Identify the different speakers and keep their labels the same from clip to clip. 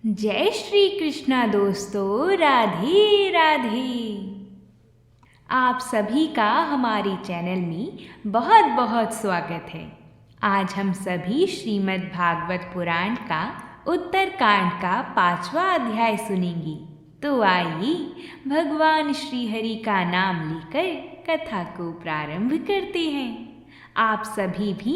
Speaker 1: जय श्री कृष्णा दोस्तों, राधे राधे। आप सभी का हमारे चैनल में बहुत बहुत स्वागत है। आज हम सभी श्रीमद् भागवत पुराण का उत्तरकांड का 5वां अध्याय सुनेंगे। तो आइए भगवान श्री हरि का नाम लेकर कथा को प्रारंभ करते हैं। आप सभी भी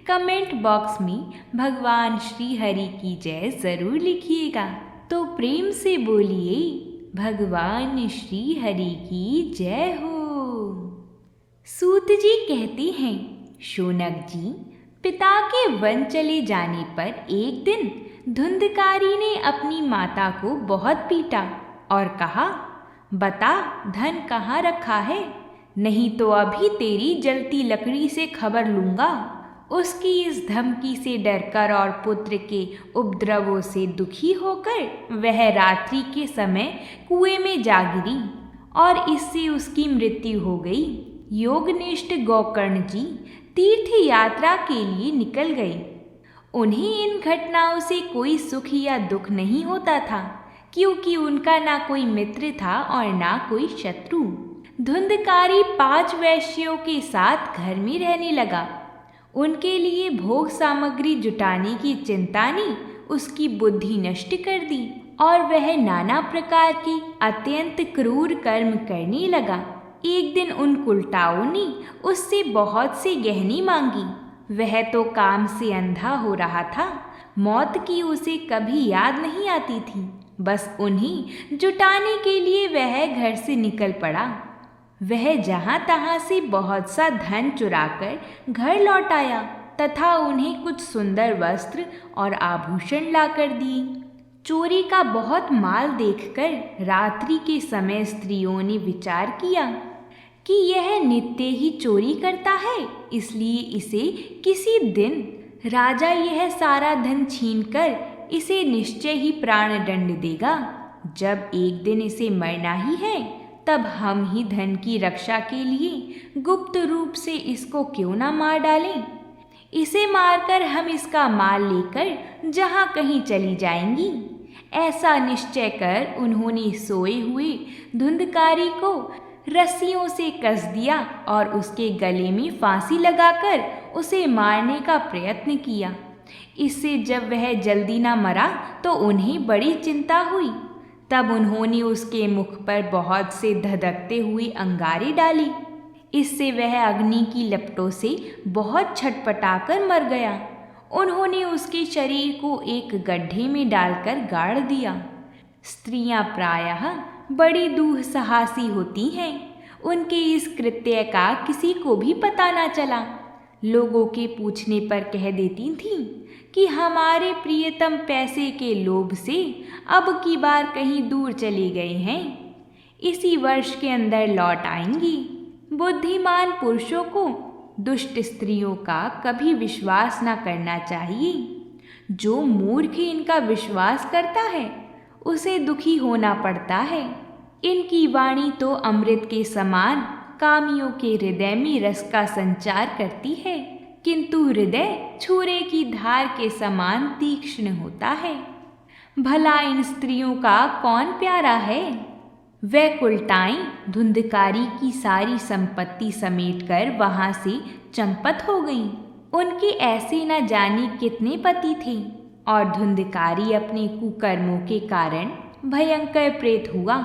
Speaker 1: कमेंट बॉक्स में भगवान श्री हरि की जय जरूर लिखिएगा। तो प्रेम से बोलिए, भगवान श्री हरि की जय हो। सूत जी कहते हैं, शौनक जी, पिता के वन चले जाने पर एक दिन धुंधकारी ने अपनी माता को बहुत पीटा और कहा, बता धन कहाँ रखा है, नहीं तो अभी तेरी जलती लकड़ी से खबर लूँगा। उसकी इस धमकी से डरकर और पुत्र के उपद्रवों से दुखी होकर वह रात्रि के समय कुएं में जा गिरी और इससे उसकी मृत्यु हो गई। योगनिष्ठ गोकर्ण जी तीर्थ यात्रा के लिए निकल गए। उन्हें इन घटनाओं से कोई सुख या दुख नहीं होता था, क्योंकि उनका ना कोई मित्र था और ना कोई शत्रु। धुंधकारी 5 वैश्यों के साथ घर में रहने लगा। उनके लिए भोग सामग्री जुटाने की चिंता ने उसकी बुद्धि नष्ट कर दी और वह नाना प्रकार के अत्यंत क्रूर कर्म करने लगा। एक दिन उन कुलटाओं ने उससे बहुत से गहने मांगी। वह तो काम से अंधा हो रहा था, मौत की उसे कभी याद नहीं आती थी। बस उन्हें जुटाने के लिए वह घर से निकल पड़ा। वह जहाँ तहाँ से बहुत सा धन चुराकर घर लौट आया तथा उन्हें कुछ सुंदर वस्त्र और आभूषण लाकर दिए। चोरी का बहुत माल देखकर रात्रि के समय स्त्रियों ने विचार किया कि यह नित्य ही चोरी करता है, इसलिए इसे किसी दिन राजा यह सारा धन छीनकर इसे निश्चय ही प्राण दंड देगा। जब एक दिन इसे मरना ही है, तब हम ही धन की रक्षा के लिए गुप्त रूप से इसको क्यों ना मार डालें। इसे मारकर हम इसका माल लेकर जहाँ कहीं चली जाएंगी। ऐसा निश्चय कर उन्होंने सोए हुए धुंधकारी को रस्सियों से कस दिया और उसके गले में फांसी लगाकर उसे मारने का प्रयत्न किया। इससे जब वह जल्दी ना मरा तो उन्हें बड़ी चिंता हुई। तब उन्होंने उसके मुख पर बहुत से धधकते हुए अंगारे डाली। इससे वह अग्नि की लपटों से बहुत छटपटाकर मर गया। उन्होंने उसके शरीर को एक गड्ढे में डालकर गाड़ दिया। स्त्रियां प्रायः बड़ी दुस्साहसी होती हैं। उनके इस कृत्य का किसी को भी पता न चला। लोगों के पूछने पर कह देती थीं कि हमारे प्रियतम पैसे के लोभ से अब की बार कहीं दूर चले गए हैं, इसी वर्ष के अंदर लौट आएंगी। बुद्धिमान पुरुषों को दुष्ट स्त्रियों का कभी विश्वास न करना चाहिए। जो मूर्ख इनका विश्वास करता है उसे दुखी होना पड़ता है। इनकी वाणी तो अमृत के समान कामियों के हृदय में रस का संचार करती है, किंतु हृदय छुरे की धार के समान तीक्ष्ण होता है। भला इन स्त्रियों का कौन प्यारा है। वह कुलटाएं धुंधकारी की सारी संपत्ति समेटकर वहां से चंपत हो गईं। उनके ऐसे न जाने कितने पति थे और धुंधकारी अपने कुकर्मों के कारण भयंकर प्रेत हुआ।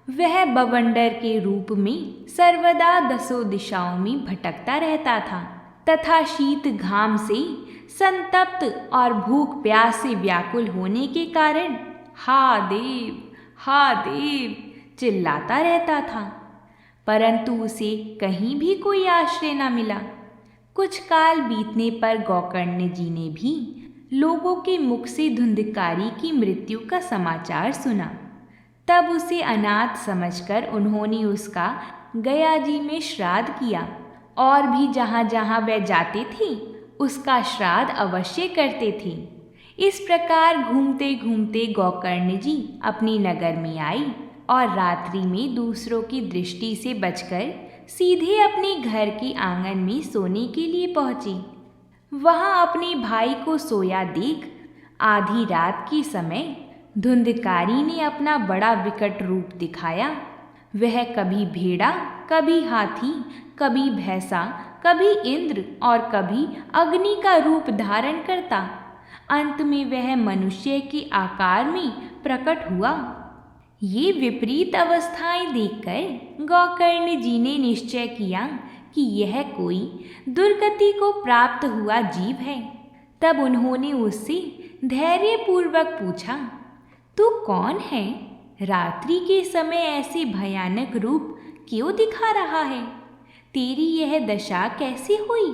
Speaker 1: वह बवंडर के रूप में सर्वदा 10 दिशाओं में भटकता रहता था तथा शीत घाम से संतप्त और भूख प्यास से व्याकुल होने के कारण हा देव चिल्लाता रहता था, परंतु उसे कहीं भी कोई आश्रय न मिला। कुछ काल बीतने पर गोकर्ण जी ने भी लोगों के मुख से धुंधकारी की मृत्यु का समाचार सुना। तब उसे अनाथ समझकर उन्होंने उसका गया जी में श्राद्ध किया और भी जहाँ जहाँ वह जाते थे उसका श्राद्ध अवश्य करते थे। इस प्रकार घूमते घूमते गोकर्ण जी अपनी नगर में आई और रात्रि में दूसरों की दृष्टि से बचकर सीधे अपने घर के आंगन में सोने के लिए पहुँची। वहाँ अपने भाई को सोया देख आधी रात के समय धुंधकारी ने अपना बड़ा विकट रूप दिखाया। वह कभी भेड़ा, कभी हाथी, कभी भैंसा, कभी इंद्र और कभी अग्नि का रूप धारण करता। अंत में वह मनुष्य के आकार में प्रकट हुआ। ये विपरीत अवस्थाएं देखकर गोकर्ण जी ने निश्चय किया कि यह कोई दुर्गति को प्राप्त हुआ जीव है। तब उन्होंने उससे धैर्यपूर्वक पूछा, तू कौन है? रात्रि के समय ऐसे भयानक रूप क्यों दिखा रहा है? तेरी यह दशा कैसे हुई?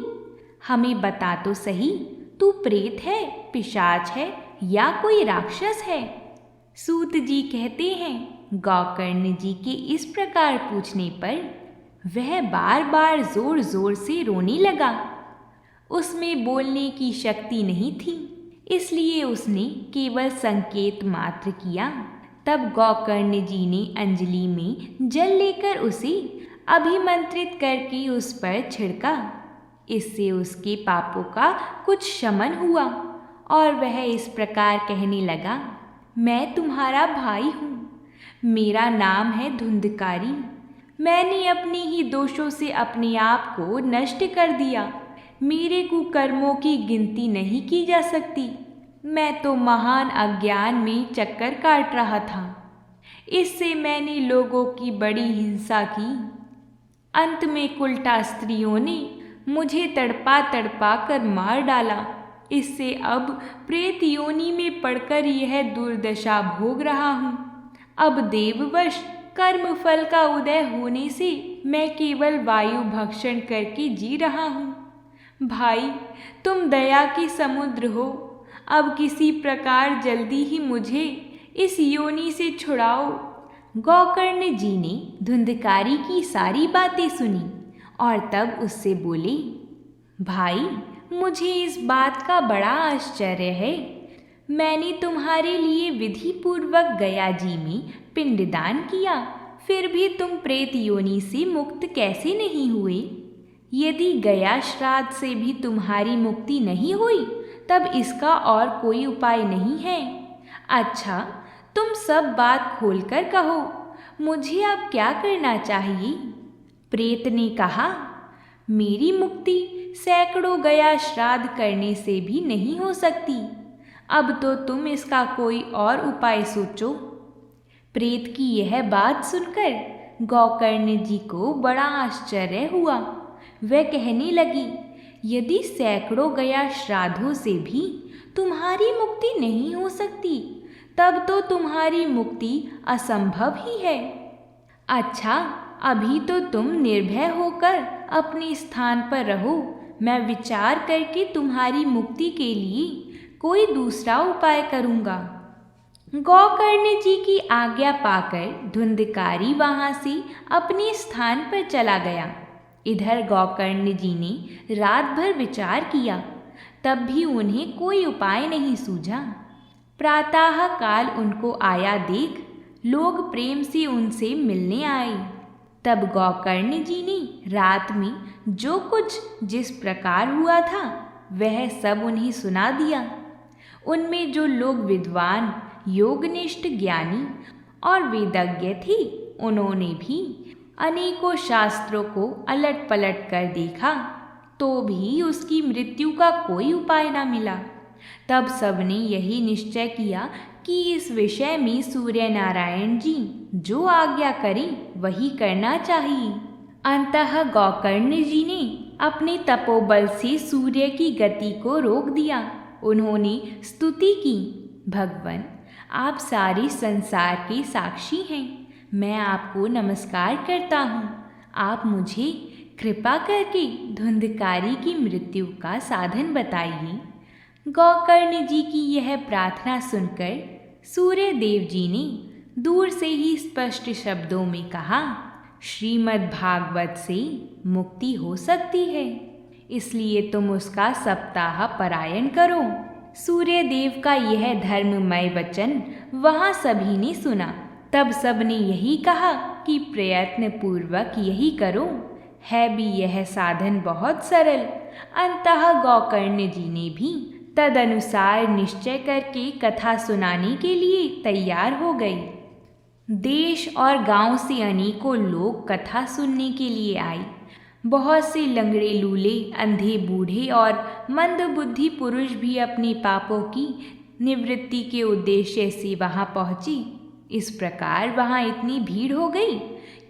Speaker 1: हमें बता तो सही, तू प्रेत है, पिशाच है या कोई राक्षस है? सूत जी कहते हैं, गोकर्ण जी के इस प्रकार पूछने पर वह बार बार जोर जोर से रोने लगा। उसमें बोलने की शक्ति नहीं थी, इसलिए उसने केवल संकेत मात्र किया। तब गोकर्ण जी ने अंजलि में जल लेकर उसे अभिमंत्रित करके उस पर छिड़का। इससे उसके पापों का कुछ शमन हुआ और वह इस प्रकार कहने लगा, मैं तुम्हारा भाई हूँ। मेरा नाम है धुंधकारी। मैंने अपने ही दोषों से अपने आप को नष्ट कर दिया। मेरे कुकर्मों की गिनती नहीं की जा सकती। मैं तो महान अज्ञान में चक्कर काट रहा था। इससे मैंने लोगों की बड़ी हिंसा की। अंत में कुलटा स्त्रियों ने मुझे तड़पा तड़पा कर मार डाला। इससे अब प्रेत योनि में पड़कर यह दुर्दशा भोग रहा हूँ। अब देववश कर्म फल का उदय होने से मैं केवल वायु भक्षण करके जी रहा हूँ। भाई, तुम दया के समुद्र हो। अब किसी प्रकार जल्दी ही मुझे इस योनि से छुड़ाओ। गोकर्ण जी ने धुंधकारी की सारी बातें सुनी और तब उससे बोले, भाई, मुझे इस बात का बड़ा आश्चर्य है। मैंने तुम्हारे लिए विधि पूर्वक गया जी में पिंडदान किया, फिर भी तुम प्रेत योनि से मुक्त कैसे नहीं हुए? यदि गया श्राद्ध से भी तुम्हारी मुक्ति नहीं हुई, तब इसका और कोई उपाय नहीं है। अच्छा, तुम सब बात खोलकर कहो, मुझे अब क्या करना चाहिए? प्रेत ने कहा, मेरी मुक्ति सैकड़ों गया श्राद्ध करने से भी नहीं हो सकती। अब तो तुम इसका कोई और उपाय सोचो। प्रेत की यह बात सुनकर गोकर्ण जी को बड़ा आश्चर्य हुआ। वह कहने लगी, यदि सैकड़ों गया श्राद्धों से भी तुम्हारी मुक्ति नहीं हो सकती, तब तो तुम्हारी मुक्ति असंभव ही है। अच्छा, अभी तो तुम निर्भय होकर अपने स्थान पर रहो। मैं विचार करके तुम्हारी मुक्ति के लिए कोई दूसरा उपाय करूँगा। गोकर्ण जी की आज्ञा पाकर धुंधकारी वहाँ से अपने स्थान पर चला गया। इधर गोकर्ण जी ने रात भर विचार किया, तब भी उन्हें कोई उपाय नहीं सूझा। प्रातः काल उनको आया देख लोग प्रेम से उनसे मिलने आए। तब गोकर्ण जी ने रात में जो कुछ जिस प्रकार हुआ था वह सब उन्हें सुना दिया। उनमें जो लोग विद्वान, योगनिष्ठ, ज्ञानी और वेदज्ञ थे, उन्होंने भी अनेकों शास्त्रों को अलट पलट कर देखा, तो भी उसकी मृत्यु का कोई उपाय न मिला। तब सबने यही निश्चय किया कि इस विषय में सूर्य नारायण जी जो आज्ञा करें वही करना चाहिए। अंततः गोकर्ण जी ने अपने तपोबल से सूर्य की गति को रोक दिया। उन्होंने स्तुति की, भगवान, आप सारे संसार के साक्षी हैं। मैं आपको नमस्कार करता हूँ। आप मुझे कृपा करके धुंधकारी की मृत्यु का साधन बताइए। गोकर्ण जी की यह प्रार्थना सुनकर सूर्य देव जी ने दूर से ही स्पष्ट शब्दों में कहा, श्रीमद् भागवत से मुक्ति हो सकती है, इसलिए तुम उसका सप्ताह पारायण करो। सूर्य देव का यह धर्ममय वचन वहाँ सभी ने सुना। तब सबने यही कहा कि प्रयत्न पूर्वक यही करो। है भी यह साधन बहुत सरल। अंततः गोकर्ण जी ने भी तदनुसार निश्चय करके कथा सुनाने के लिए तैयार हो गई। देश और गांव से अनेकों लोग कथा सुनने के लिए आए। बहुत से लंगड़े लूले, अंधे बूढ़े और मंदबुद्धि पुरुष भी अपने पापों की निवृत्ति के उद्देश्य से वहां पहुंचे। इस प्रकार वहां इतनी भीड़ हो गई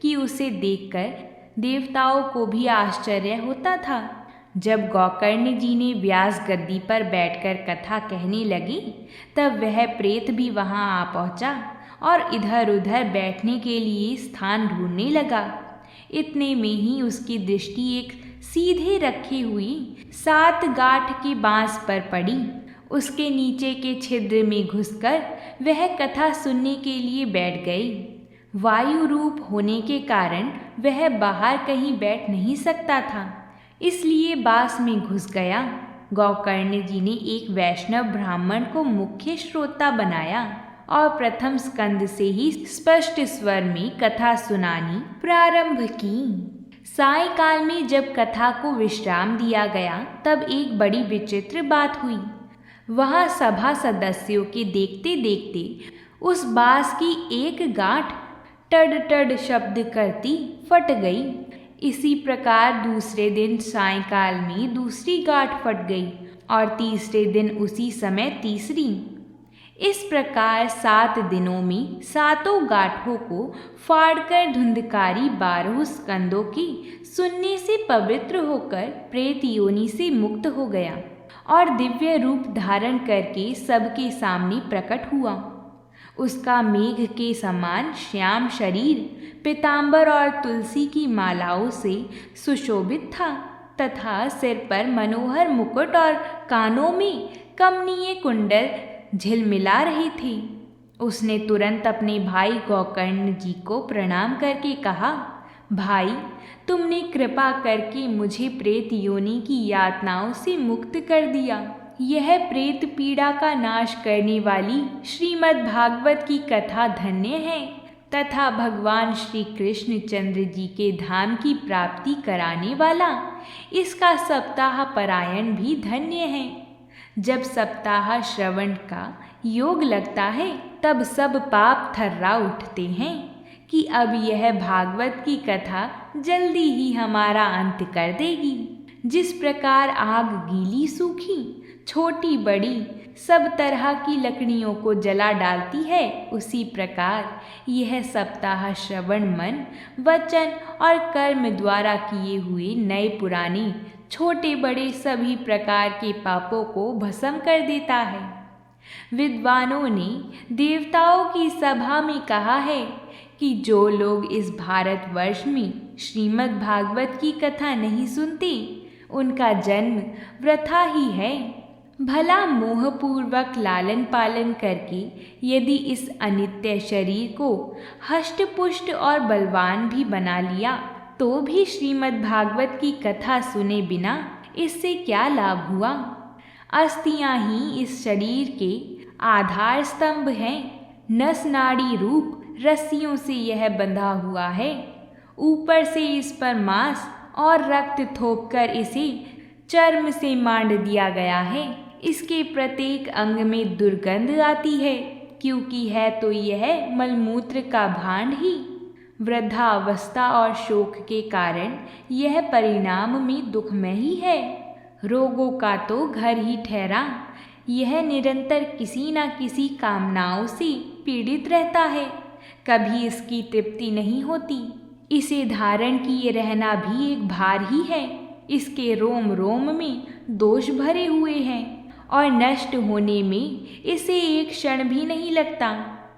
Speaker 1: कि उसे देखकर देवताओं को भी आश्चर्य होता था। जब गोकर्ण जी ने व्यास गद्दी पर बैठकर कथा कहने लगी, तब वह प्रेत भी वहां आ पहुंचा और इधर उधर बैठने के लिए स्थान ढूंढने लगा। इतने में ही उसकी दृष्टि एक सीधे रखी हुई 7 गांठ के बांस पर पड़ी। उसके नीचे के छिद्र में घुसकर वह कथा सुनने के लिए बैठ गई। वायु रूप होने के कारण वह बाहर कहीं बैठ नहीं सकता था, इसलिए बांस में घुस गया। गोकर्ण जी ने एक वैष्णव ब्राह्मण को मुख्य श्रोता बनाया और प्रथम स्कंद से ही स्पष्ट स्वर में कथा सुनानी प्रारंभ की। सायंकाल में जब कथा को विश्राम दिया गया, तब एक बड़ी विचित्र बात हुई। वहां सभा सदस्यों के देखते देखते उस बांस की एक गांठ टड टड शब्द करती फट गई। इसी प्रकार दूसरे दिन सायंकाल में दूसरी गांठ फट गई और तीसरे दिन उसी समय तीसरी। इस प्रकार 7 दिनों में 7 गांठों को फाड़कर धुंधकारी 12 स्कंदों की सुनने से पवित्र होकर प्रेत योनि से मुक्त हो गया और दिव्य रूप धारण करके सबके सामने प्रकट हुआ। उसका मेघ के समान श्याम शरीर पीतांबर और तुलसी की मालाओं से सुशोभित था तथा सिर पर मनोहर मुकुट और कानों में कमनीय कुंडल झिलमिला रहे थे। उसने तुरंत अपने भाई गोकर्ण जी को प्रणाम करके कहा, भाई, तुमने कृपा करके मुझे प्रेत योनि की यातनाओं से मुक्त कर दिया। यह प्रेत पीड़ा का नाश करने वाली श्रीमद् भागवत की कथा धन्य है तथा भगवान श्री कृष्ण चंद्र जी के धाम की प्राप्ति कराने वाला इसका सप्ताह परायण भी धन्य है। जब सप्ताह श्रवण का योग लगता है, तब सब पाप थर्रा उठते हैं कि अब यह भागवत की कथा जल्दी ही हमारा अंत कर देगी। जिस प्रकार आग गीली सूखी, छोटी बड़ी सब तरह की लकड़ियों को जला डालती है, उसी प्रकार यह सप्ताह श्रवण मन, वचन और कर्म द्वारा किए हुए नए पुराने छोटे बड़े सभी प्रकार के पापों को भस्म कर देता है। विद्वानों ने देवताओं की सभा में कहा है कि जो लोग इस भारतवर्ष में श्रीमद् भागवत की कथा नहीं सुनते, उनका जन्म वृथा ही है। भला मोहपूर्वक लालन पालन करके यदि इस अनित्य शरीर को हष्टपुष्ट और बलवान भी बना लिया, तो भी श्रीमद् भागवत की कथा सुने बिना इससे क्या लाभ हुआ। अस्थियां ही इस शरीर के आधार स्तंभ हैं। नस नाड़ी रूप रस्सियों से यह बंधा हुआ है। ऊपर से इस पर मांस और रक्त थोपकर इसे चर्म से मांड दिया गया है। इसके प्रत्येक अंग में दुर्गंध आती है, क्योंकि है तो यह मलमूत्र का भांड ही। वृद्धावस्था और शोक के कारण यह परिणाम में दुखमय ही है। रोगों का तो घर ही ठहरा, यह निरंतर किसी न किसी कामनाओं से पीड़ित रहता है। कभी इसकी तृप्ति नहीं होती। इसे धारण किए रहना भी एक भार ही है। इसके रोम रोम में दोष भरे हुए हैं और नष्ट होने में इसे एक क्षण भी नहीं लगता।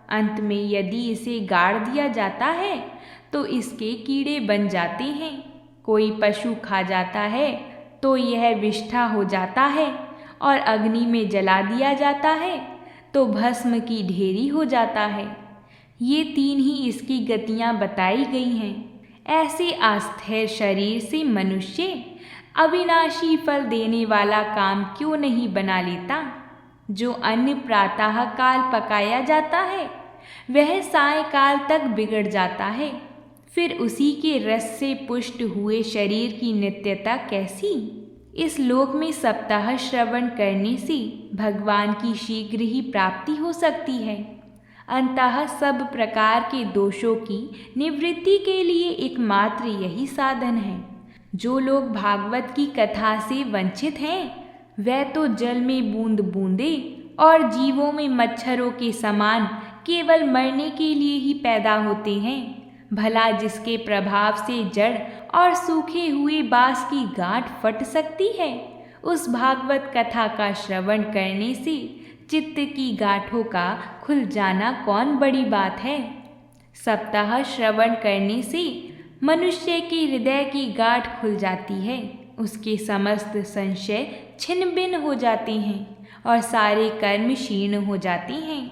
Speaker 1: अंत में यदि इसे गाड़ दिया जाता है तो इसके कीड़े बन जाते हैं। कोई पशु खा जाता है तो यह विष्ठा हो जाता है और अग्नि में जला दिया जाता है तो भस्म की ढेरी हो जाता है। ये 3 ही इसकी गतियाँ बताई गई हैं। ऐसे अस्थिर शरीर से मनुष्य अविनाशी फल देने वाला काम क्यों नहीं बना लेता। जो अन्न प्रातः काल पकाया जाता है वह सायंकाल तक बिगड़ जाता है। फिर उसी के रस से पुष्ट हुए शरीर की नित्यता कैसी। इस लोक में सप्ताह श्रवण करने से भगवान की शीघ्र ही प्राप्ति हो सकती है। अंततः सब प्रकार के दोषों की निवृत्ति के लिए एकमात्र यही साधन है। जो लोग भागवत की कथा से वंचित हैं, वह तो जल में बूंद बूंदे और जीवों में मच्छरों के समान केवल मरने के लिए ही पैदा होते हैं। भला जिसके प्रभाव से जड़ और सूखे हुए बांस की गांठ फट सकती है, उस भागवत कथा का श्रवण करने से चित्त की गांठों का खुल जाना कौन बड़ी बात है। सप्ताह श्रवण करने से मनुष्य के हृदय की गांठ खुल जाती है, उसके समस्त संशय छिन्न भिन्न हो जाते हैं और सारे कर्म क्षीण हो जाते हैं।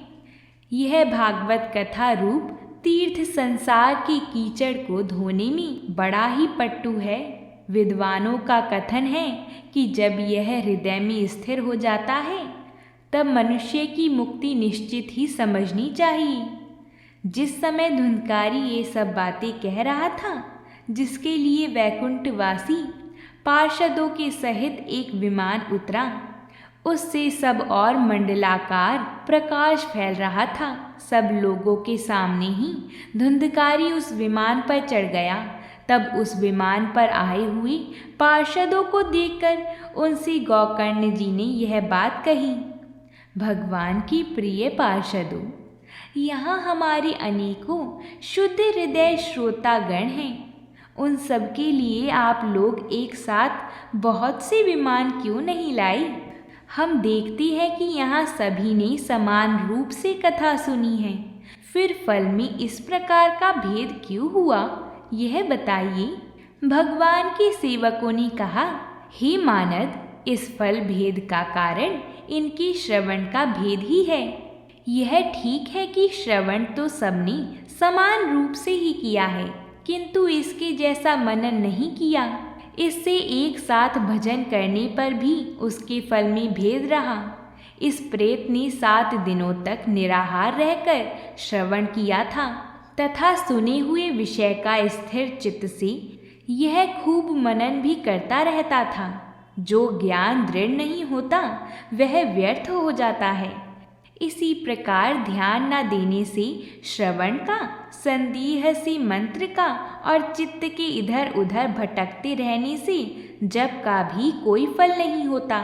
Speaker 1: यह भागवत कथा रूप तीर्थ संसार के कीचड़ को धोने में बड़ा ही पट्टू है। विद्वानों का कथन है कि जब यह हृदय में स्थिर हो जाता है, तब मनुष्य की मुक्ति निश्चित ही समझनी चाहिए। जिस समय धुंधकारी ये सब बातें कह रहा था, जिसके लिए वैकुंठवासी पार्षदों के सहित एक विमान उतरा, उससे सब और मंडलाकार प्रकाश फैल रहा था। सब लोगों के सामने ही धुंधकारी उस विमान पर चढ़ गया। तब उस विमान पर आए हुए पार्षदों को देखकर उनसे गोकर्ण जी ने यह बात कही। भगवान की प्रिय पार्षदों, यहाँ हमारे अनेकों शुद्ध हृदय श्रोतागण हैं। उन सब के लिए आप लोग एक साथ बहुत से विमान क्यों नहीं लाए? हम देखते हैं कि यहाँ सभी ने समान रूप से कथा सुनी है, फिर फल में इस प्रकार का भेद क्यों हुआ, यह बताइए। भगवान के सेवकों ने कहा, हे मानद, इस फल भेद का कारण इनके श्रवण का भेद ही है। यह ठीक है कि श्रवण तो सबने समान रूप से ही किया है, किंतु इसके जैसा मनन नहीं किया। इससे एक साथ भजन करने पर भी उसके फल में भेद रहा। इस प्रेत ने 7 दिनों तक निराहार रहकर श्रवण किया था तथा सुने हुए विषय का स्थिर चित्त से यह खूब मनन भी करता रहता था। जो ज्ञान दृढ़ नहीं होता, वह व्यर्थ हो जाता है। इसी प्रकार ध्यान न देने से श्रवण का, संदेह से मंत्र का और चित्त के इधर उधर भटकते रहने से जप का भी कोई फल नहीं होता।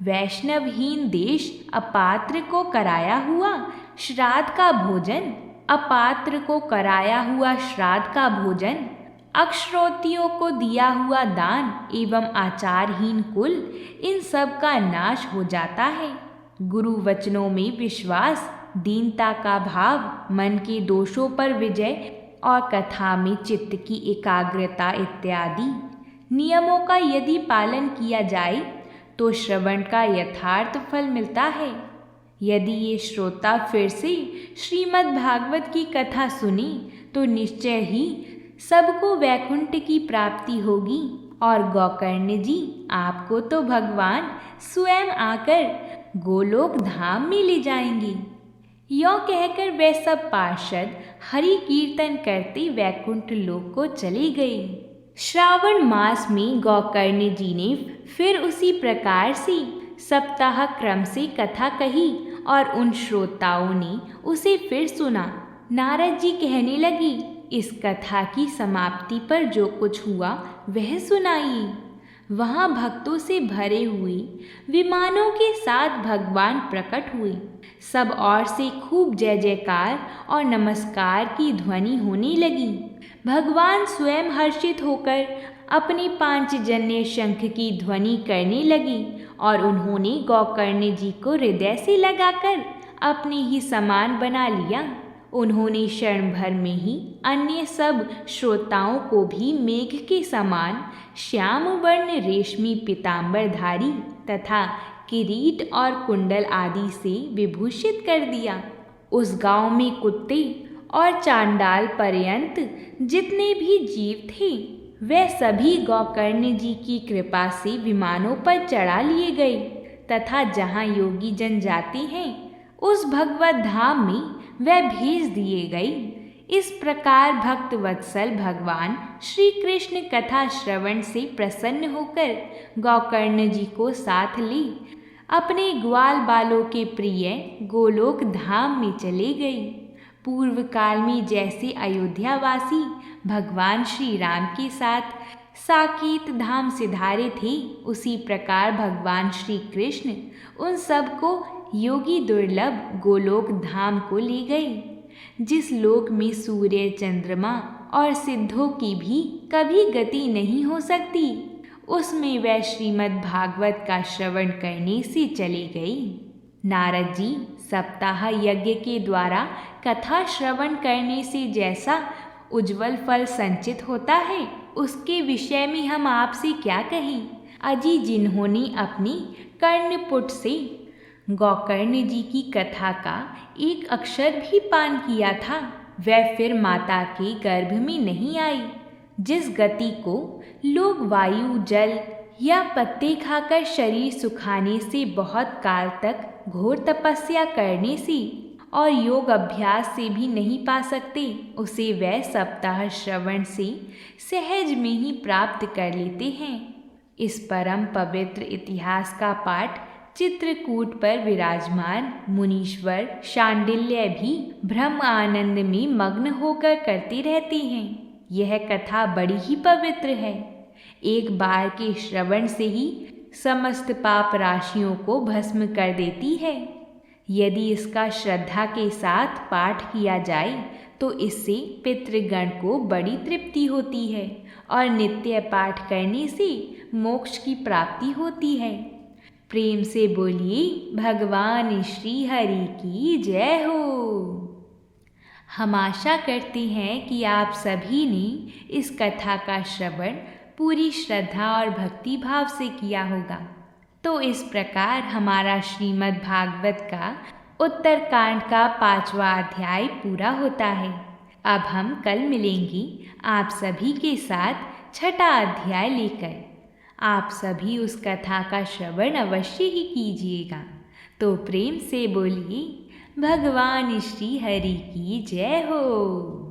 Speaker 1: वैष्णवहीन देश अपात्र को कराया हुआ श्राद्ध का भोजन, अपात्र को कराया हुआ श्राद्ध का भोजन, अक्षरोतियों को दिया हुआ दान एवं आचारहीन कुल, इन सब का नाश हो जाता है। गुरु वचनों में विश्वास, दीनता का भाव, मन के दोषों पर विजय और कथा में चित्त की एकाग्रता इत्यादि नियमों का यदि पालन किया जाए तो श्रवण का यथार्थ फल मिलता है। यदि ये श्रोता फिर से श्रीमद् भागवत की कथा सुने तो निश्चय ही सबको वैकुंठ की प्राप्ति होगी और गोकर्ण जी, आपको तो भगवान स्वयं आकर गोलोक धाम में ले जाएंगे। यों कहकर वे सब पार्षद हरि कीर्तन करते वैकुंठ लोक को चले गए। श्रावण मास में गोकर्ण जी ने फिर उसी प्रकार से सप्ताह क्रम से कथा कही और उन श्रोताओं ने उसे फिर सुना। नारद जी कहने लगे, इस कथा की समाप्ति पर जो कुछ हुआ वह सुनाइए। वहाँ भक्तों से भरे हुए विमानों के साथ भगवान प्रकट हुए। सब ओर से खूब जय जयकार और नमस्कार की ध्वनि होने लगी। भगवान स्वयं हर्षित होकर अपने पांचजन्य शंख की ध्वनि करने लगे और उन्होंने गोकर्ण जी को हृदय से लगाकर अपने ही समान बना लिया। उन्होंने क्षण भर में ही अन्य सब श्रोताओं को भी मेघ के समान श्याम वर्ण रेशमी पीताम्बरधारी तथा किरीट और कुंडल आदि से विभूषित कर दिया। उस गांव में कुत्ते और चांडाल पर्यंत जितने भी जीव थे, वे सभी गोकर्ण जी की कृपा से विमानों पर चढ़ा लिए गए तथा जहाँ योगी जन जाते हैं, उस भगवत धाम में वह भेज दिए गए। इस प्रकार भक्त वत्सल भगवान श्री कृष्ण कथा श्रवण से प्रसन्न होकर गोकर्ण जी को साथ ली अपने ग्वाल बालों के प्रिय गोलोक धाम में चले गई। पूर्व काल में जैसे अयोध्यावासी भगवान श्री राम के साथ साकेत धाम सिधारे थे, उसी प्रकार भगवान श्री कृष्ण उन सबको योगी दुर्लभ गोलोक धाम को ले गए, जिस लोक में सूर्य चंद्रमा और सिद्धों की भी कभी गति नहीं हो सकती, उसमें वह श्रीमद् भागवत का श्रवण करने से चली गई। नारद जी सप्ताह यज्ञ के द्वारा कथा श्रवण करने से जैसा उज्जवल फल संचित होता है, उसके विषय में हम आपसे क्या कहें। अजी जिन्होंने अपनी कर्णपुट से गोकर्ण जी की कथा का एक अक्षर भी पान किया था, वह फिर माता के गर्भ में नहीं आई। जिस गति को लोग वायु जल या पत्ते खाकर शरीर सुखाने से बहुत काल तक घोर तपस्या करने से और योग अभ्यास से भी नहीं पा सकते, उसे वह सप्ताह श्रवण से सहज में ही प्राप्त कर लेते हैं। इस परम पवित्र इतिहास का पाठ चित्रकूट पर विराजमान मुनीश्वर शांडिल्य भी ब्रह्म आनंद में मग्न होकर करते रहते हैं। यह कथा बड़ी ही पवित्र है। एक बार के श्रवण से ही समस्त पाप राशियों को भस्म कर देती है। यदि इसका श्रद्धा के साथ पाठ किया जाए तो इससे पितृगण को बड़ी तृप्ति होती है और नित्य पाठ करने से मोक्ष की प्राप्ति होती है। प्रेम से बोलिए भगवान श्री हरि की जय हो। हम आशा करते हैं कि आप सभी ने इस कथा का श्रवण पूरी श्रद्धा और भक्ति भाव से किया होगा। तो इस प्रकार हमारा श्रीमद् भागवत का उत्तरकांड का 5वां अध्याय पूरा होता है। अब हम कल मिलेंगे आप सभी के साथ 6ठा अध्याय लेकर। आप सभी उस कथा का श्रवण अवश्य ही कीजिएगा। तो प्रेम से बोलिए भगवान श्री हरि की जय हो।